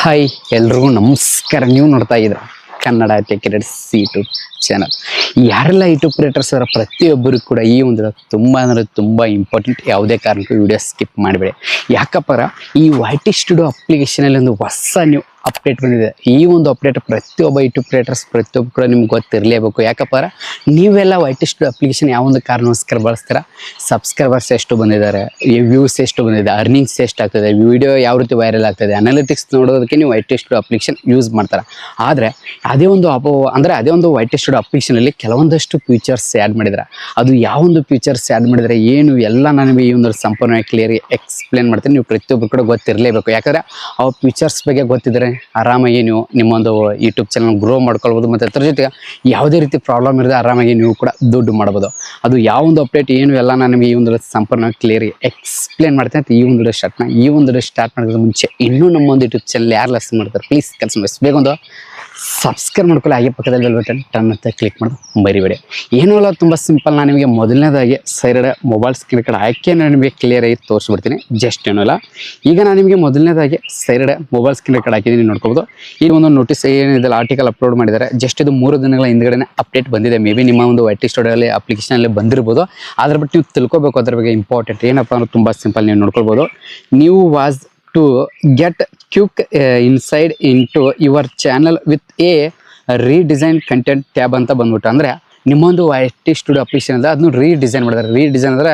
Hi ಎಲ್ರಿಗೂ ನಮಸ್ಕಾರ. ನೀವು ನೋಡ್ತಾ ಇದ್ದೀರಾ ಕನ್ನಡ ಟೆಕ್ ಯೂಟ್ಯೂಬ್ ಚಾನಲ್. ಯಾರೆಲ್ಲ ಯೂಟ್ಯೂಬ್ ಕ್ರಿಯೇಟರ್ಸ್ ಅವರ ಪ್ರತಿಯೊಬ್ಬರಿಗೂ ಕೂಡ ಈ ಒಂದು ತುಂಬ ಅಂದರೆ ತುಂಬ ಇಂಪಾರ್ಟೆಂಟ್. ಯಾವುದೇ ಕಾರಣಕ್ಕೂ ವಿಡಿಯೋ ಸ್ಕಿಪ್ ಮಾಡಬೇಡಿ. ಯಾಕಪ್ಪರ ಈ YT ಸ್ಟುಡಿಯೋ ಅಪ್ಲಿಕೇಶನಲ್ಲಿ ಒಂದು ಹೊಸ ನ್ಯೂ ಅಪ್ಡೇಟ್ ಬಂದಿದೆ. ಈ ಒಂದು ಅಪ್ಡೇಟ್ ಪ್ರತಿಯೊಬ್ಬ ಯೂಟ್ಯೂಬ್ ಕ್ರಿಯೇಟರ್ಸ್ ಪ್ರತಿಯೊಬ್ಬರು ಕೂಡ ನಿಮ್ಗೆ ಗೊತ್ತಿರಲೇಬೇಕು. ಯಾಕಪ್ಪರ ನೀವೆಲ್ಲ YT ಸ್ಟುಡಿಯೋ ಅಪ್ಲಿಕೇಶನ್ ಯಾವ ಒಂದು ಕಾರಣಕ್ಕೋಸ್ಕರ ಬಳಸ್ತೀರಾ? ಸಬ್ಸ್ಕ್ರೈಬರ್ಸ್ ಎಷ್ಟು ಬಂದಿದ್ದಾರೆ, ವ್ಯೂಸ್ ಎಷ್ಟು ಬಂದಿದೆ, ಅರ್ನಿಂಗ್ಸ್ ಎಷ್ಟು ಆಗ್ತದೆ, ವಿಡಿಯೋ ಯಾವ ರೀತಿ ವೈರಲ್ ಆಗ್ತದೆ, ಅನಾಲಿಟಿಕ್ಸ್ ನೋಡೋದಕ್ಕೆ ನೀವು YT ಸ್ಟುಡಿಯೋ ಅಪ್ಲಿಕೇಶನ್ ಯೂಸ್ ಮಾಡ್ತಾರೆ. ಆದರೆ ಅದೇ ಒಂದು YT ಸ್ಟುಡಿಯೋ ಅಪ್ಲಿಕೇಶನಲ್ಲಿ ಕೆಲವೊಂದಷ್ಟು ಫೀಚರ್ಸ್ ಆ್ಯಡ್ ಮಾಡಿದ್ದಾರೆ. ಅದು ಯಾವೊಂದು ಫೀಚರ್ಸ್ ಆ್ಯಡ್ ಮಾಡಿದರೆ ಏನು ಎಲ್ಲ ನನಗೆ ಈ ಒಂದು ಸಂಪೂರ್ಣ ಕ್ಲಿಯರ್ ಎಕ್ಸ್ಪ್ಲೇನ್ ಮಾಡ್ತೀನಿ. ನೀವು ಪ್ರತಿಯೊಬ್ಬರು ಕೂಡ ಗೊತ್ತಿರಲೇಬೇಕು. ಯಾಕಂದರೆ ಆ ಫೀಚರ್ಸ್ ಬಗ್ಗೆ ಗೊತ್ತಿದ್ದರೆ ಆರಾಮಾಗಿ ನೀವು ನಿಮ್ಮೊಂದು ಯೂಟ್ಯೂಬ್ ಚಾನಲ್ ಗ್ರೋ ಮಾಡ್ಕೊಳ್ಬೋದು. ಮತ್ತು ಅದ್ರ ಜೊತೆಗೆ ಯಾವುದೇ ರೀತಿ ಪ್ರಾಬ್ಲಮ್ ಇರದೆ ಆರಾಮಾಗಿ ನೀವು ಕೂಡ ದುಡ್ಡು ಮಾಡ್ಬೋದು. ಅದು ಯಾವೊಂದು ಅಪ್ಡೇಟ್ ಏನು ಎಲ್ಲ ನಾನು ನಿಮಗೆ ಈ ಒಂದು ಸಂಪೂರ್ಣ ಕ್ಲಿಯರ್ ಎಕ್ಸ್ಪ್ಲೇನ್ ಮಾಡ್ತೀನಿ ಅಂತ ಈ ಒಂದು ಸ್ಟಾರ್ಟ್ ಮಾಡೋದ್ರ ಮುಂಚೆ ಇನ್ನೂ ನಮ್ಮೊಂದು ಯೂಟ್ಯೂಬ್ ಚಾನಲ್ ಯಾರು ಲೆಸ್ ಮಾಡ್ತಾರೆ ಪ್ಲೀಸ್ ಕೆಲಸ ಮಾಡಿ ಬೇಗೊಂದು ಸಬ್ಸ್ಕ್ರೈಬ್ ಮಾಡ್ಕೊಳ್ಳಿ. ಹಾಗೆ ಪಕ್ಕದಲ್ಲಿ ಬೆಲ್ ಬಟನ್ ಟನ್ ಅಂತ ಕ್ಲಿಕ್ ಮಾಡೋದು ಮರಿಬೇಡಿ. ಏನೂ ಅಲ್ಲ, ತುಂಬ ಸಿಂಪಲ್. ನಾನು ನಿಮಗೆ ಮೊದಲನೇದಾಗಿ ಸೈಡ್ ಮೊಬೈಲ್ ಸ್ಕ್ರೀನ್ ಕಡೆ ಆಯ್ಕೆ ನಾನು ನಿಮಗೆ ಕ್ಲಿಯರಾಗಿ ತೋರಿಸ್ಬಿಡ್ತೀನಿ. ಜಸ್ಟ್ ಏನೂ ಇಲ್ಲ, ಈಗ ನಾನು ನಿಮಗೆ ಮೊದಲನೇದಾಗಿ ಸೈಡ್ ಮೊಬೈಲ್ ಸ್ಕ್ರೀನ್ ಕಡೆ ಹಾಕಿದ್ದೀನಿ ನೋಡ್ಕೋಬೋದು. ಈ ಒಂದು ನೋಟಿಸ್ ಏನಿದೆ ಆರ್ಟಿಕಲ್ ಅಪ್ಲೋಡ್ ಮಾಡಿದ್ದಾರೆ. ಜಸ್ಟ್ ಇದು 3 ದಿನಗಳ ಹಿಂದ್ಗಡೆ ಅಪ್ಡೇಟ್ ಬಂದಿದೆ. ಮೇ ಬಿ ನಿಮ್ಮ ಒಂದು YT ಸ್ಟುಡಿಯೋಲ್ಲಿ ಅಪ್ಲಿಕೇಶನಲ್ಲಿ ಬಂದಿರ್ಬೋದು. ಅದ್ರ ಬಟ್ ನೀವು ತಿಳ್ಕೊಬೇಕು ಅದ್ರ ಬಗ್ಗೆ ಇಂಪಾರ್ಟೆಂಟ್ ಏನಪ್ಪ ಅಂದ್ರೆ ತುಂಬ ಸಿಂಪಲ್. ನೀವು ನೋಡ್ಕೊಳ್ಬೋದು, ನೀವು was to get quick insight into your channel with a redesigned content tab ಅಂತ ಬಂದ್ಬಿಟ್ಟು ಅಂದರೆ ನಿಮ್ಮೊಂದು YT ಸ್ಟುಡಿಯೋ ಅಪ್ಲಿಕೇಶನ್ ಇದೆ ಅದನ್ನು ರೀಡಿಸೈನ್ ಮಾಡಿದ್ದಾರೆ. ರೀಡಿಸೈನ್ ಅಂದರೆ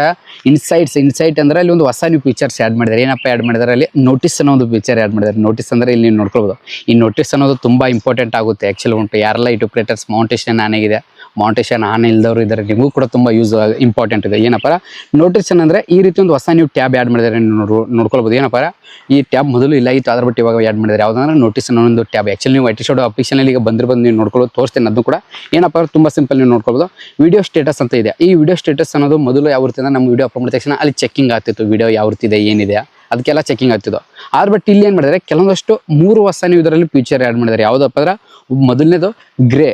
ಇನ್ಸೈಟ್ ಅಂದರೆ ಅಲ್ಲಿ ಒಂದು ಹೊಸ ನೀವು ಫೀಚರ್ಸ್ ಆ್ಯಡ್ ಮಾಡಿದ್ದಾರೆ. ಏನಪ್ಪ ಆ್ಯಡ್ ಮಾಡಿದ್ದಾರೆ? ಅಲ್ಲಿ ನೋಟಿಸ್ ಅನ್ನೋ ಒಂದು ಫೀಚರ್ ಆ್ಯಡ್ ಮಾಡಿದ್ದಾರೆ. ನೋಟಿಸ್ ಅಂದರೆ ಇಲ್ಲಿ ನೀವು ನೋಡ್ಕೊಳ್ಬೋದು. ಈ ನೋಟಿಸ್ ಅನ್ನೋದು ತುಂಬ ಇಂಪಾರ್ಟೆಂಟ್ ಆಗುತ್ತೆ. ಆ್ಯಕ್ಚುಲಿ ಉಂಟು ಯಾರೆಲ್ಲ ಯೂಟ್ಯೂಬ್ ಕ್ರಿಯೇಟರ್ಸ್ ಮೌಂಟೇಶನ್ ಆಗಿದೆ, ಮೌಂಟೇಶನ್ ಆನ್ ಇಲ್ದವರು ಇದ್ದಾರೆ, ನಿಮಗೂ ಕೂಡ ತುಂಬ ಯೂಸ್ ಇಂಪಾರ್ಟೆಂಟ್ ಇದೆ. ಏನಪ್ಪ ನೋಟಿಸನ್ ಅಂದರೆ ಈ ರೀತಿ ಒಂದು ಹೊಸ ನೀವು ಟ್ಯಾಬ್ ಆ್ಯಡ್ ಮಾಡಿದ್ದಾರೆ ನೋಡ್ಕೊಳ್ಬೋದು. ಏನಪ್ಪ ಈ ಟ್ಯಾಬ್ ಮೊದಲು ಇಲ್ಲ ಇತ್ತು, ಅದ್ರ ಬಟ್ ಇವಾಗ ಆ್ಯಡ್ ಮಾಡಿದ್ದಾರೆ. ಯಾವುದಂದ್ರೆ ನೋಟಿಸ್ ಅನ್ನೋ ಒಂದು ಟ್ಯಾಬ್. ಆ್ಯಕ್ಚುಲಿ ನೀವು YT ಸ್ಟುಡಿಯೋ ಅಪ್ಲಿಕೇಶನಲ್ಲಿ ಈಗ ಬಂದಿರ್ಬೋದು. ನೀವು ನೋಡ್ಕೊಳ್ಳೋದು ತೋರಿಸ್ತೀನಿ ಅದನ್ನು ಕೂಡ. ಏನಪ್ಪ ತುಂಬ ಸಿಂಪಲ್, ನೀವು ನೋಡ್ಕೊಳ್ಬೋದು. ವಿಡಿಯೋ ಸ್ಟೇಟಸ್ ಅಂತ ಇದೆ. ಈ ವಿಡಿಯೋ ಸ್ಟೇಟಸ್ ಅನ್ನೋದು ಮೊದಲು ಯಾವ ರೀತಿ ಅಂದ್ರೆ ನಮ್ಮ ವಿಡಿಯೋ ಅಪ್ಲೋಡ್ ಮಾಡಿದ ತಕ್ಷಣ ಅಲ್ಲಿ ಚೆಕಿಂಗ್ ಆಗ್ತಿತ್ತು. ವಿಡಿಯೋ ಯಾವ ರೀತಿ ಇದೆ ಏನಿದೆ ಅದಕ್ಕೆಲ್ಲ ಚೆಕಿಂಗ್ ಆಗ್ತಿತ್ತು. ಆದ್ರೆ ಬಟ್ ಇಲ್ಲಿ ಏನು ಮಾಡಿದ್ದಾರೆ, ಕೆಲವೊಂದಷ್ಟು 3 ಹೊಸ ನೀವು ಇದರಲ್ಲಿ ಫೀಚರ್ ಆ್ಯಡ್ ಮಾಡಿದ್ದಾರೆ. ಯಾವುದಪ್ಪ ಅಂದ್ರೆ ಮೊದಲನೇದು ಗ್ರೇ,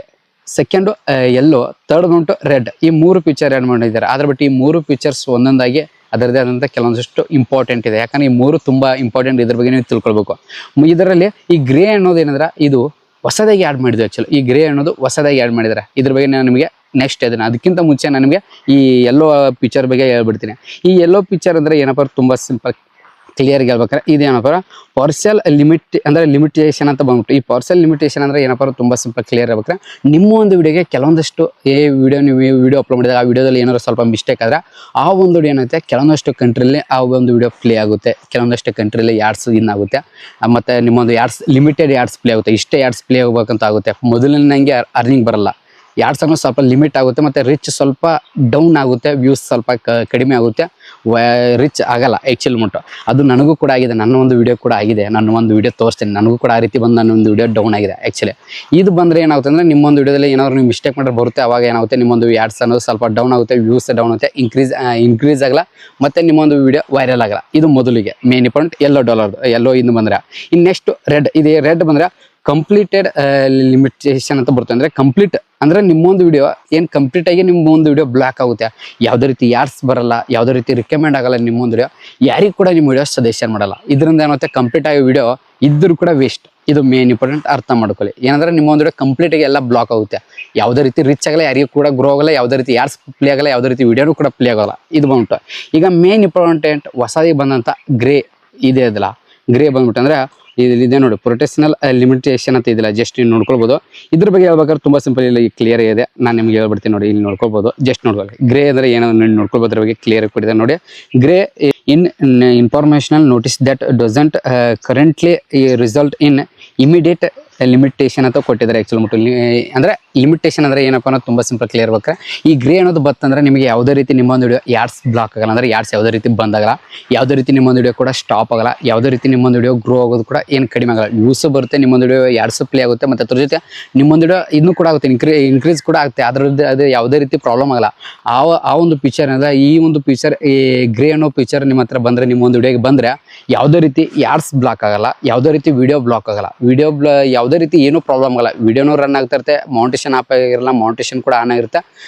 ಸೆಕೆಂಡು ಯೆಲ್ಲೋ, ಥರ್ಡ್ ಬಂತು ರೆಡ್. ಈ 3 ಫೀಚರ್ ಆ್ಯಡ್ ಮಾಡಿದ್ದಾರೆ. ಆದ್ರೆ ಬಟ್ ಈ 3 ಫೀಚರ್ಸ್ ಒಂದೊಂದಾಗಿ ಅದರದೇ ಆದಂಥ ಕೆಲವೊಂದಷ್ಟು ಇಂಪಾರ್ಟೆಂಟ್ ಇದೆ. ಯಾಕಂದರೆ ಈ 3 ತುಂಬ ಇಂಪಾರ್ಟೆಂಟ್. ಇದ್ರ ಬಗ್ಗೆ ನೀವು ತಿಳ್ಕೊಳ್ಬೇಕು. ಇದರಲ್ಲಿ ಈ ಗ್ರೇ ಅನ್ನೋದು ಏನಂದ್ರೆ ಇದು ಹೊಸದಾಗಿ ಆ್ಯಡ್ ಮಾಡಿದ್ದು. ಆ್ಯಕ್ಚುಲಿ ಈ ಗ್ರೇ ಅನ್ನೋದು ಹೊಸದಾಗಿ ಆ್ಯಡ್ ಮಾಡಿದ್ದಾರೆ. ಇದ್ರ ಬಗ್ಗೆ ನಾನು ನಿಮಗೆ ನೆಕ್ಸ್ಟ್ ಅದನ್ನು ಅದಕ್ಕಿಂತ ಮುಂಚೆ ನಾನು ನಿಮಗೆ ಈ ಯೆಲ್ಲೋ ಪಿಕ್ಚರ್ ಬಗ್ಗೆ ಹೇಳ್ಬಿಡ್ತೀನಿ. ಈ ಯೆಲ್ಲೋ ಪಿಕ್ಚರ್ ಅಂದರೆ ಏನಪ್ಪ ತುಂಬ ಸಿಂಪಲ್ ಕ್ಲಿಯರ್ಗೆ ಹೇಳ್ಬೇಕಾರೆ ಇದೇನಪ್ಪ ಪಾರ್ಸಲ್ ಲಿಮಿಟೇಷನ್ ಅಂತ ಬಂದ್ಬಿಟ್ಟು. ಈ ಪಾರ್ಸಲ್ ಲಿಮಿಟೇಷನ್ ಅಂದರೆ ಏನಪ್ಪ ತುಂಬ ಸಿಂಪಲ್ ಕ್ಲಿಯರ್ ಹೇಳ್ಬೇಕಾರೆ ನಿಮ್ಮ ಒಂದು ವಿಡಿಯೋಗೆ ಕೆಲವೊಂದಷ್ಟು ನೀವು ವಿಡಿಯೋ ಅಪ್ಲೋಡ್ ಮಾಡಿದಾಗ ಆ ವಿಡಿಯೋದಲ್ಲಿ ಏನಾದ್ರು ಸ್ವಲ್ಪ ಮಿಸ್ಟೇಕ್ ಆದರೆ ಆ ಒಂದು ಏನಾಗುತ್ತೆ ಕೆಲವೊಂದಷ್ಟು ಕಂಟ್ರಿಯಲ್ಲಿ ಆ ಒಂದು ವಿಡಿಯೋ ಪ್ಲೇ ಆಗುತ್ತೆ, ಕೆಲವೊಂದಷ್ಟು ಕಂಟ್ರಿಯಲ್ಲಿ ಯಾಡ್ಸ್ ಇನ್ ಆಗುತ್ತೆ. ಮತ್ತು ನಿಮ್ಮೊಂದು ಲಿಮಿಟೆಡ್ ಯಾಡ್ಸ್ ಪ್ಲೇ ಆಗುತ್ತೆ. ಇಷ್ಟೇ ಯಾಡ್ಸ್ ಪ್ಲೇ ಆಗಬೇಕಂತ ಆಗುತ್ತೆ. ಮೊದಲಿನಂಗೆ ಅರ್ನಿಂಗ್ ಬರಲ್ಲ. ಯಾಡ್ಸ್ ಅನ್ನೋದು ಸ್ವಲ್ಪ ಲಿಮಿಟ್ ಆಗುತ್ತೆ. ಮತ್ತು ರಿಚ್ ಸ್ವಲ್ಪ ಡೌನ್ ಆಗುತ್ತೆ, ವ್ಯೂಸ್ ಸ್ವಲ್ಪ ಕಡಿಮೆ ಆಗುತ್ತೆ, ರಿಚ್ ಆಗಲ್ಲ ಆ್ಯಕ್ಚುಲಿ ಮುಟ್ಟು. ಅದು ನನಗೂ ಕೂಡ ಆಗಿದೆ. ನನ್ನ ಒಂದು ವಿಡಿಯೋ ಕೂಡ ಆಗಿದೆ. ನಾನು ಒಂದು ವಿಡಿಯೋ ತೋರಿಸ್ತೀನಿ, ನನಗೂ ಕೂಡ ಆ ರೀತಿ ಬಂದು ನನ್ನ ಒಂದು ವಿಡಿಯೋ ಡೌನ್ ಆಗಿದೆ ಆ್ಯಕ್ಚುಲಿ. ಇದು ಬಂದರೆ ಏನಾಗುತ್ತೆ ಅಂದರೆ ನಿಮ್ಮೊಂದು ವಿಡಿಯೋದಲ್ಲಿ ಏನಾದ್ರು ನೀವು ಮಿಸ್ಟೇಕ್ ಮಾಡಿದ್ರೆ ಬರುತ್ತೆ. ಅವಾಗ ಏನಾಗುತ್ತೆ ನಿಮ್ಮೊಂದು ಯಾಡ್ಸ್ ಅನ್ನೋದು ಸ್ವಲ್ಪ ಡೌನ್ ಆಗುತ್ತೆ, ವ್ಯೂಸ್ ಡೌನ್ ಆಗುತ್ತೆ, ಇನ್ಕ್ರೀಸ್ ಆಗಲ್ಲ, ಮತ್ತು ನಿಮ್ಮೊಂದು ವಿಡಿಯೋ ವೈರಲ್ ಆಗಲ್ಲ. ಇದು ಮೊದಲಿಗೆ ಮೇನ್ ಇಂಪಾರ್ಟೆಂಟ್. ಯೆಲ್ಲೋ ಇನ್ನು ಬಂದರೆ ಇನ್ನು ನೆಕ್ಸ್ಟ್ ರೆಡ್. ಇದೆ ರೆಡ್ ಬಂದರೆ ಕಂಪ್ಲೀಟೆಡ್ ಲಿಮಿಟೇಷನ್ ಅಂತ ಬರುತ್ತೆ. ಅಂದರೆ ಕಂಪ್ಲೀಟ್ ಅಂದರೆ ನಿಮ್ಮೊಂದು ವಿಡಿಯೋ ಏನು ಕಂಪ್ಲೀಟಾಗಿ ನಿಮ್ಮೊಂದು ವಿಡಿಯೋ ಬ್ಲಾಕ್ ಆಗುತ್ತೆ. ಯಾವುದೇ ರೀತಿ ಯಾಡ್ಸ್ ಬರಲ್ಲ, ಯಾವುದೇ ರೀತಿ ರಿಕಮೆಂಡ್ ಆಗಲ್ಲ. ನಿಮ್ಮೊಂದು ವಿಡಿಯೋ ಯಾರಿಗೂ ಕೂಡ ನಿಮ್ಮ ವಿಡಿಯೋ ಸಜೆಷನ್ ಮಾಡಲ್ಲ. ಇದರಿಂದ ಏನಾಗುತ್ತೆ ಕಂಪ್ಲೀಟ್ ಆಗಿ ವಿಡಿಯೋ ಇದ್ದರೂ ಕೂಡ ವೇಸ್ಟ್. ಇದು ಮೇನ್ ಇಂಪಾರ್ಟೆಂಟ್, ಅರ್ಥ ಮಾಡ್ಕೊಳ್ಳಿ. ಏನಂದರೆ ನಿಮ್ಮೊಂದು ವಿಡಿಯೋ ಕಂಪ್ಲೀಟಾಗಿ ಎಲ್ಲ ಬ್ಲಾಕ್ ಆಗುತ್ತೆ. ಯಾವುದೇ ರೀತಿ ರಿಚ್ ಆಗಲ್ಲ, ಯಾರಿಗೂ ಕೂಡ ಗ್ರೋ ಆಗಲ್ಲ, ಯಾವುದೇ ರೀತಿ ಯಾಡ್ಸ್ ಪ್ಲೇ ಆಗಲ್ಲ, ಯಾವುದೇ ರೀತಿ ವಿಡಿಯೋನೂ ಕೂಡ ಪ್ಲೇ ಆಗೋಲ್ಲ. ಇದು ಬಂದ್ಬಿಟ್ಟು ಈಗ ಮೇನ್ ಇಂಪಾರ್ಟೆಂಟ್ ಹೊಸದಾಗಿ ಬಂದಂಥ ಗ್ರೇ ಇದೆ ಅದಲ್ಲ. ಗ್ರೇ ಬಂದ್ಬಿಟ್ಟು ಅಂದರೆ ಇದೆ ನೋಡಿ, ಪ್ರೊಟೆಕ್ಷನಲ್ ಲಿಮಿಟೇಷನ್ ಅಂತ ಇದಿಲ್ಲ. ಜಸ್ಟ್ ನೀವು ನೋಡ್ಕೊಳ್ಬೋದು. ಇದ್ರ ಬಗ್ಗೆ ಹೇಳ್ಬೇಕಾದ್ರೆ ತುಂಬ ಸಿಂಪಲ್ ಇಲ್ಲ, ಈಗ ಕ್ಲಿಯರ್ ಇದೆ. ನಾನು ನಿಮ್ಗೆ ಹೇಳ್ಬಿಡ್ತೀನಿ ನೋಡಿ, ಇಲ್ಲಿ ನೋಡ್ಕೊಳ್ಬೋದು. ಜಸ್ಟ್ ನೋಡ್ಕೊಳ್ಳಿ. ಗ್ರೇ ಅಂದರೆ ಏನೋ ನೋಡ್ಕೊಳ್ಬೋದು. ಅದ್ರ ಬಗ್ಗೆ ಕ್ಲಿಯರ್ ಕೊಟ್ಟಿದೆ ನೋಡಿ. Grey ಇನ್ಫಾರ್ಮೇಷನಲ್ notice that doesn't currently result in immediate limitation ಅಂತ ಕೊಟ್ಟಿದ್ದಾರೆ. ಆ್ಯಕ್ಚುಲಿ ಮುಟ್ಟು ಅಂದರೆ ಲಿಮಿಟೇಷನ್ ಅಂದರೆ ಏನಪ್ಪ ಅನ್ನೋದು ತುಂಬ ಸಿಂಪಲ್ ಕ್ಲಿಯರ್ ಬೇಕಾರೆ ಈ ಗ್ರೇ ಅನ್ನೋದು ಬತ್ತಂದರೆ ನಿಮಗೆ ಯಾವುದೇ ರೀತಿ ನಿಮ್ಮೊಂದು ವಿಡಿಯೋ ಯಾಡ್ಸ್ ಬ್ಲಾಕ್ ಆಗಲ್ಲ. ಅಂದರೆ ಯಾಡ್ಸ್ ಯಾವುದೇ ರೀತಿ ಬಂದಾಗಲ್ಲ, ಯಾವುದೇ ರೀತಿ ನಿಮ್ಮೊಂದು ವಿಡಿಯೋ ಕೂಡ ಸ್ಟಾಪ್ ಆಗಲ್ಲ, ಯಾವುದೇ ರೀತಿ ನಿಮ್ಮೊಂದು ವಿಡಿಯೋ ಗ್ರೋ ಆಗೋದು ಕೂಡ ಏನು ಕಡಿಮೆ ಆಗಲ್ಲ. ವ್ಯೂಸು ಬರುತ್ತೆ, ನಿಮ್ಮೊಂದು ವಿಡಿಯೋ ಯಾಡ್ಸ್ ಪ್ಲೇ ಆಗುತ್ತೆ, ಮತ್ತು ಅದ್ರ ಜೊತೆ ನಿಮ್ಮೊಂದು ವಿಡಿಯೋ ಇನ್ನೂ ಕೂಡ ಆಗುತ್ತೆ, ಇನ್ಕ್ರೀಸ್ ಕೂಡ ಆಗುತ್ತೆ. ಅದರದ್ದು ಅದು ಯಾವುದೇ ರೀತಿ ಪ್ರಾಬ್ಲಮ್ ಆಗಲ್ಲ. ಆ ಒಂದು ಫೀಚರ್ ಅಂದರೆ ಈ ಒಂದು ಫೀಚರ್ ಈ ಗ್ರೇ ಅನ್ನೋ ಫೀಚರ್ ನಿಮ್ಮ ಹತ್ರ ಬಂದರೆ ನಿಮ್ಮೊಂದು ವಿಡಿಯೋಗೆ ಬಂದರೆ ಯಾವುದೇ ರೀತಿ ಯಾಡ್ಸ್ ಬ್ಲಾಕ್ ಆಗಲ್ಲ, ಯಾವುದೇ ರೀತಿ ವಿಡಿಯೋ ಬ್ಲಾಕ್ ಆಗಲ್ಲ. ಯಾವುದೇ ಯಾವುದೇ ರೀತಿ ಏನೂ ಪ್ರಾಬ್ಲಮ್ ಆಗಲ್ಲ. ವಿಡಿಯೋನೂ ರನ್ ಆಗ್ತಾ ಇರುತ್ತೆ, ಮೌಂಟೇಶನ್ ಆಪ್ ಆಗಿರಲ್ಲ, ಮೌಂಟೇಶನ್ ಕೂಡ ಆನ್ ಆಗಿರುತ್ತೆ,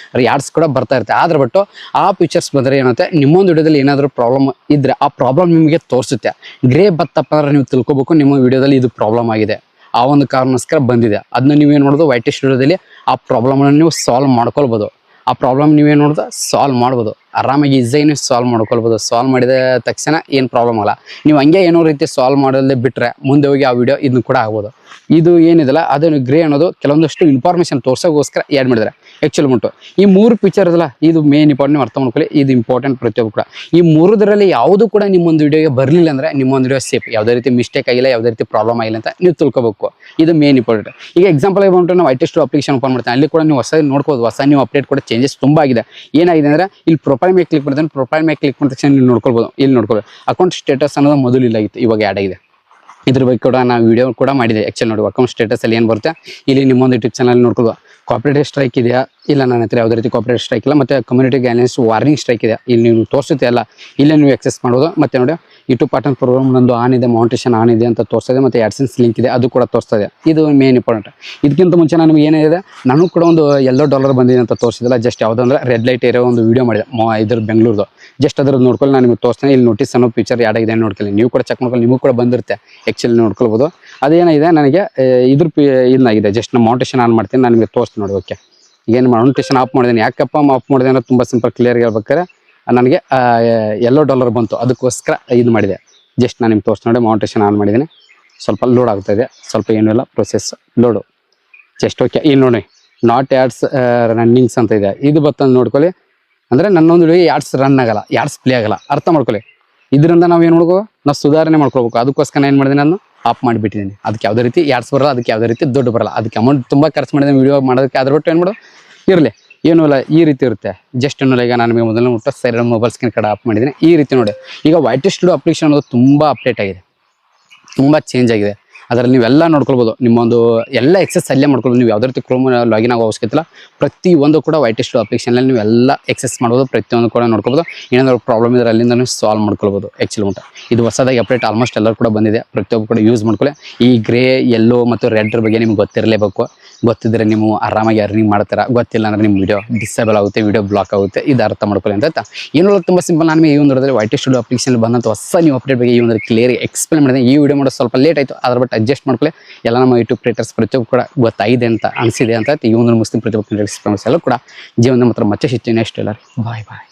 ಯಾಡ್ಸ್ ಕೂಡ ಬರ್ತಾ ಇರುತ್ತೆ. ಆದ್ರೆ ಬಟ್ಟು ಆ ಫೀಚರ್ಸ್ ಬಂದರೆ ಏನಾಗುತ್ತೆ, ನಿಮ್ಮೊಂದು ವಿಡಿಯೋದಲ್ಲಿ ಏನಾದರೂ ಪ್ರಾಬ್ಲಮ್ ಇದ್ದರೆ ಆ ಪ್ರಾಬ್ಲಮ್ ನಿಮಗೆ ತೋರಿಸುತ್ತೆ. ಗ್ರೇ ಬತ್ತಪ್ಪ ಅಂದ್ರೆ ನೀವು ತಿಳ್ಕೊಬೇಕು ನಿಮ್ಮ ವಿಡಿಯೋದಲ್ಲಿ ಇದು ಪ್ರಾಬ್ಲಮ್ ಆಗಿದೆ, ಆ ಒಂದು ಕಾರಣಕ್ಕೋಸ್ಕರ ಬಂದಿದೆ. ಅದನ್ನ ನೀವೇನು ಮಾಡೋದು, ವೈಟಿ ಸ್ಟುಡಿಯೋದಲ್ಲಿ ಆ ಪ್ರಾಬ್ಲಮನ್ನು ನೀವು ಸಾಲ್ವ್ ಮಾಡ್ಕೊಳ್ಬೋದು. ಆ ಪ್ರಾಬ್ಲಮ್ ನೀವೇನು ನೋಡ್ದು ಸಾಲ್ವ್ ಮಾಡ್ಬೋದು, ಆರಾಮಾಗಿ ಈಸಿಯಾಗಿ ನೀವು ಸಾಲ್ವ್ ಮಾಡ್ಕೊಳ್ಬೋದು. ಸಾಲ್ವ್ ಮಾಡಿದ ತಕ್ಷಣ ಏನು ಪ್ರಾಬ್ಲಮ್ ಅಲ್ಲ. ನೀವು ಹಂಗೆ ಏನೋ ರೀತಿ ಸಾಲ್ವ್ ಮಾಡೋದೇ ಬಿಟ್ಟರೆ ಮುಂದೆ ಹೋಗಿ ಆ ವಿಡಿಯೋ ಇದನ್ನು ಕೂಡ ಆಗ್ಬೋದು. ಇದು ಏನಿದೆಲ್ಲ ಅದನ್ನು ಗ್ರೇ ಅನ್ನೋದು ಕೆಲವೊಂದಷ್ಟು ಇನ್ಫಾರ್ಮೇಷನ್ ತೋರ್ಸೋಕ್ಕೋಸ್ಕರ ಆ್ಯಡ್ ಮಾಡಿದ್ದಾರೆ. ಆ್ಯಕ್ಚುಲಿ ಮುಟ್ಟು ಈ 3 ಫೀಚರ್ ಇದಲ್ಲ, ಇದು ಮೇನ್ ಇಂಪಾರ್ಟೆಂಟ್, ಅರ್ಥ ಮಾಡ್ಕೊಳ್ಳಿ. ಇದು ಇಂಪಾರ್ಟೆಂಟ್ ಪ್ರತಿಯೊಬ್ಬರು ಕೂಡ. ಈ 3ದರಲ್ಲಿ ಯಾವುದು ಕೂಡ ನಿಮ್ಮೊಂದು ವಿಡಿಯೋಗೆ ಬರಲಿಲ್ಲ ಅಂದರೆ ನಿಮ್ಮೊಂದು ವಿಡಿಯೋ ಸೇಫ್, ಯಾವುದೇ ರೀತಿ ಮಿಸ್ಟೇಕ್ ಆಗಿಲ್ಲ, ಯಾವುದೇ ರೀತಿ ಪ್ರಾಬ್ಲಮ್ ಆಗಿಲ್ಲ ಅಂತ ನೀವು ತಿಳ್ಕೊಬೇಕು. ಇದು ಮೇನ್ ಇಂಪಾರ್ಟೆಂಟ್. ಈಗ ಎಕ್ಸಾಂಪಲ್ ಆಗಿ ಬಂತು, ನಾವು ವೈಟಿ ಅಪ್ಲಿಕೇಶನ್ ಓಪನ್ ಮಾಡ್ತೀನಿ, ಅಲ್ಲಿ ಕೂಡ ನೀವು ಹೊಸ ನೋಡ್ಕೋಬೋದು. ಹೊಸ ನೀವು ಅಪ್ಡೇಟ್ ಕೂಡ ಚೇಂಜಸ್ ತುಂಬ ಆಗಿದೆ. ಏನಾಗಿದೆ ಅಂದರೆ ಇಲ್ಲಿ ಪ್ರೊಫೈಲ್ ಮೇಲೆ ಕ್ಲಿಕ್ ಮಾಡ್ತೀನಿ, ಪ್ರೊಫೈಲ್ ಮೇಲೆ ಕ್ಲಿಕ್ ಮಾಡಿದ ತಕ್ಷಣ ನೀವು ನೋಡ್ಕೊಳ್ಬೋದು. ಇಲ್ಲಿ ನೋಡ್ಕೊಳ್ಬೋದು ಅಕೌಂಟ್ ಸ್ಟೇಟಸ್ ಅನ್ನೋದು ಮೊದಲು ಇಲ್ಲಾಗಿತ್ತು, ಇವಾಗ ಆ್ಯಡ್ ಆಗಿದೆ. ಇದ್ರ ಬಗ್ಗೆ ಕೂಡ ನಾನು ವಿಡಿಯೋ ಕೂಡ ಮಾಡಿದೆ. ಆ್ಯಕ್ಚುಲಿ ನೋಡಿ, ಅಕೌಂಟ್ ಸ್ಟೇಟಸಲ್ಲಿ ಏನು ಬರುತ್ತೆ, ಇಲ್ಲಿ ನಿಮ್ಮೊಂದು ಯೂಟ್ಯೂಬ್ ಚಾನಲ್ ನೋಡ್ಕೊಳ್ಬೋದು. ಕಾಪರೇಟಿವ್ ಸ್ಟ್ರೈಕ್ ಇದೆಯಾ ಇಲ್ಲ, ನನ್ನ ಹತ್ರ ಯಾವುದೇ ರೀತಿ ಕಾಪರೇಟಿವ್ ಸ್ಟ್ರೈಕ್ ಇಲ್ಲ. ಮತ್ತು ಕಮ್ಯುನಿಟಿ ಗೈಡ್ಲೈನ್ಸ್ ವಾರ್ನಿಂಗ್ ಸ್ಟ್ರೈಕ್ ಇದೆ, ಇಲ್ಲಿ ನೀವು ತೋರಿಸುತ್ತೆ ಅಲ್ಲ, ಇಲ್ಲೇ ನೀವು ಎಕ್ಸೆಸ್ ಮಾಡ್ಬೋದು. ಮತ್ತು ನೋಡಿ ಯೂಟ್ಯೂಬ್ ಪಾರ್ಟ್ನರ್ ಪ್ರೋಗ್ರಾಮ್ ನಂದು ಆನ್ ಇದೆ, ಮೌಂಟೇಶನ್ ಆನ್ ಇದೆ ಅಂತ ತೋರಿಸ್ತದೆ. ಮತ್ತು AdSense ಲಿಂಕ್ ಇದೆ, ಅದು ಕೂಡ ತೋರಿಸ್ತದೆ. ಇದು ಮೇನ್ ಇಂಪಾರ್ಟೆಂಟ್. ಇದಕ್ಕಿಂತ ಮುಂಚೆ ನನಗೆ ಏನಿದೆ, ನನಗೂ ಕೂಡ ಒಂದು $1 ಬಂದಿದೆ ಅಂತ ತೋರಿಸಿದಿಲ್ಲ. ಜಸ್ಟ್ ಯಾವುದಂದ್ರೆ ರೆಡ್ ಲೈಟ್ ಇರೋ ಒಂದು ವಿಡಿಯೋ ಮಾಡಿದೆ ಇದ್ರ ಬೆಂಗಳೂರು. ಜಸ್ಟ್ ಅದ್ರದ್ದು ನೋಡ್ಕೊಳ್ಳಿ, ನಾನು ನಿಮಗೆ ತೋರಿಸ್ತೇನೆ. ಇಲ್ಲಿ ನೋಟಿಸ್ ಅನ್ನೋ ಫೀಚರ್ ಆ್ಯಡ್ ಆಗಿದೆ ನೋಡ್ಕೊಳ್ಳಿ, ನೀವು ಕೂಡ ಚೆಕ್ ಮಾಡ್ಕೊಳ್ಳಿ, ನಿಮಗೂ ಕೂಡ ಬಂದಿರುತ್ತೆ. ಆ್ಯಕ್ಚುಲಿ ನೋಡ್ಕೊಳ್ಬೋದು. ಅದೇನಿದೆ ನನಗೆ ಇದ್ರ ಇದಾಗಿದೆ. ಜಸ್ಟ್ ನಾನು ಮೌಂಟೇಶನ್ ಆನ್ ಮಾಡ್ತೀನಿ, ನಾನು ನಿಮಗೆ ತೋರಿಸ್ತೀನಿ ನೋಡಿ. ಓಕೆ, ಏನು ಮೌಂಟೇಶನ್ ಆಫ್ ಮಾಡಿದ್ದೀನಿ. ಯಾಕಪ್ಪ ಆಫ್ ಮಾಡಿದೆ ಅನ್ನೋದು ತುಂಬ ಸಿಂಪಲ್, ಕ್ಲಿಯರ್ ಹೇಳ್ಬೇಕಾದ್ರೆ ನನಗೆ $1 ಬಂತು, ಅದಕ್ಕೋಸ್ಕರ ಇದು ಮಾಡಿದೆ. ಜಸ್ಟ್ ನಾನು ನಿಮ್ಗೆ ತೋರಿಸ್ತೀನಿ ನೋಡಿ. ಮೌಂಟೇಶನ್ ಆನ್ ಮಾಡಿದ್ದೀನಿ, ಸ್ವಲ್ಪ ಲೋಡ್ ಆಗ್ತಾಯಿದೆ, ಸ್ವಲ್ಪ ಏನೂ ಇಲ್ಲ, ಪ್ರೊಸೆಸ್ ಲೋಡು ಜಸ್ಟ್. ಓಕೆ, ಇಲ್ಲಿ ನೋಡಿ ನಾಟ್ ಆ್ಯಡ್ಸ್ ರನ್ನಿಂಗ್ಸ್ ಅಂತ ಇದೆ, ಇದು ಬರ್ತಂದು ನೋಡ್ಕೊಳ್ಳಿ. ಅಂದರೆ ನನ್ನೊಂದು ವಿಡಿಯೋ ಆ್ಯಡ್ಸ್ ರನ್ ಆಗಲ್ಲ, ಆ್ಯಡ್ಸ್ ಪ್ಲೇ ಆಗಲ್ಲ, ಅರ್ಥ ಮಾಡ್ಕೊಳ್ಳಿ. ಇದರಿಂದ ನಾವು ಏನು ಮಾಡ್ಕೋ, ನಾವು ಸುಧಾರಣೆ ಮಾಡ್ಕೊಳ್ಬೇಕು. ಅದಕ್ಕೋಸ್ಕರ ಏನು ಮಾಡಿದೆ, ನಾನು ಆಫ್ ಮಾಡಿಬಿಟ್ಟಿದ್ದೀನಿ. ಅದಕ್ಕೆ ಯಾವುದೇ ರೀತಿ ಆ್ಯಡ್ಸ್ ಬರಲ್ಲ, ಅದಕ್ಕೆ ಯಾವುದೇ ರೀತಿ ದುಡ್ಡು ಬರಲ್ಲ. ಅದಕ್ಕೆ ಅಮೌಂಟ್ ತುಂಬ ಖರ್ಚು ಮಾಡಿದೆ ವಿಡಿಯೋ ಮಾಡೋದಕ್ಕೆ. ಅದ್ರ ಬಿಟ್ಟು ಏನು ಮಾಡೋದು, ಇರಲಿ ಏನೂ ಇಲ್ಲ, ಈ ರೀತಿ ಇರುತ್ತೆ. ಜಸ್ಟ್ ಏನೂ ಇಲ್ಲ. ಈಗ ನಾನು ನಿಮಗೆ ಮೊದಲನೇ ಮುಟ್ಟ ಸೈಡ್ ಮೊಬೈಲ್ ಸ್ಕ್ರೀನ್ ಕಡೆ ಆಫ್ ಮಾಡಿದ್ದೀನಿ. ಈ ರೀತಿ ನೋಡಿ, ಈಗ ವೈಟಿ ಸ್ಟುಡಿಯೋ ಅಪ್ಲಿಕೇಶನ್ ಅನ್ನೋದು ತುಂಬ ಅಪ್ಡೇಟ್ ಆಗಿದೆ, ತುಂಬ ಚೇಂಜ್ ಆಗಿದೆ. ಅದರಲ್ಲಿ ನೀವೆಲ್ಲ ನೋಡ್ಕೊಳ್ಬೋದು. ನಿಮ್ಮೊಂದು ಎಲ್ಲ ಎಕ್ಸೆಸ್ ಅಲ್ಲೇ ಮಾಡ್ಕೊಳ್ಬೋದು. ನೀವು ಯಾವುದೇ ರೀತಿ ಕ್ರೋಮ್ ಲಾಗಿನ್ ಆಗೋ ಅವಶ್ಯಕತೆ ಇಲ್ಲ. ಪ್ರತಿಯೊಂದು ಕೂಡ ವೈಟಿ ಸ್ಟುಡಿಯೋ ಅಪ್ಲಿಕೇಶನಲ್ಲಿ ನೀವು ಎಲ್ಲ ಎಕ್ಸೆಸ್ ಮಾಡ್ಬೋದು, ಪ್ರತಿಯೊಂದು ಕೂಡ ನೋಡ್ಕೊಬೋದು. ಏನಾದರೂ ಪ್ರಾಬ್ಲಮ್ ಇದ್ರೆ ಅಲ್ಲಿಂದ ನೀವು ಸಾಲ್ವ್ ಮಾಡ್ಕೊಳ್ಬೋದು. ಆ್ಯಕ್ಚುಲಿ ಉಂಟು ಇದು ಹೊಸದಾಗಿ ಅಪ್ಡೇಟ್ ಆಲ್ಮೋಸ್ಟ್ ಎಲ್ಲರೂ ಕೂಡ ಬಂದಿದೆ, ಪ್ರತಿಯೊಬ್ಬರು ಕೂಡ ಯೂಸ್ ಮಾಡ್ಕೊಳ್ಳಿ. ಈ ಗ್ರೇ, ಯೆಲ್ಲೋ ಮತ್ತು ರೆಡ್ ಬಗ್ಗೆ ನಿಮ್ಗೆ ಗೊತ್ತಿರಲೇಬೇಕು. ಗೊತ್ತಿದ್ರೆ ನೀವು ಆರಾಮಾಗಿ ಅರ್ನಿಂಗ್ ಮಾಡ್ತೀರಾ. ಗೊತ್ತಿಲ್ಲ ಅಂದರೆ ನಿಮ್ಮ ವಿಡಿಯೋ ಡಿಸೇಬಲ್ ಆಗುತ್ತೆ, ವಿಡಿಯೋ ಬ್ಲಾಕ್ ಆಗುತ್ತೆ. ಇದು ಅರ್ಥ ಮಾಡ್ಕೊಳ್ಳಿ ಅಂತ ಆಯ್ತಾ. ಏನೋ ತುಂಬ ಸಿಂಪಲ್. ನಾನು ಈ ಒಂದು ವೈಟಿ ಸ್ಟುಡಿಯೋ ಅಪ್ಲಿಕೇಶನ್ ಬಂದಂಥ ಹೊಸ ನೀವು ಅಪ್ಡೇಟ್ ಬಗ್ಗೆ ಈ ಒಂದು ಕ್ಲಿಯರ್ ಎಕ್ಸ್ಪ್ಲೇನ್ ಮಾಡಿದೆ. ಈ ವಿಡಿಯೋ ಮಾಡೋದು ಸ್ವಲ್ಪ ಲೇಟ್ ಆಯಿತು, ಅದ್ರ ಬಟ್ ಅಡ್ಜಸ್ಟ್ ಮಾಡ್ಕೊಳ್ಳಿ. ಎಲ್ಲ ನಮ್ಮ ಯೂಟ್ಯೂಬ್ ಕ್ರಿಯೇಟರ್ಸ್ ಪ್ರತಿಯೊಬ್ಬರು ಕೂಡ ಗೊತ್ತಾಗಿದೆ ಅಂತ ಅನಿಸಿದೆ ಅಂತ ಈ ಒಂದು ಮುಸ್ಲಿಂ ಪ್ರತಿಯೊಬ್ಬರು ಎಲ್ಲ ಕೂಡ ಜೀವನದ ಮಾತ್ರ ಮತ್ತೆ ಸಿಗ್ತೀನಿ. ನೆಕ್ಸ್ಟ್ ಎಲ್ಲ ಬಾಯ್ ಬಾಯ್.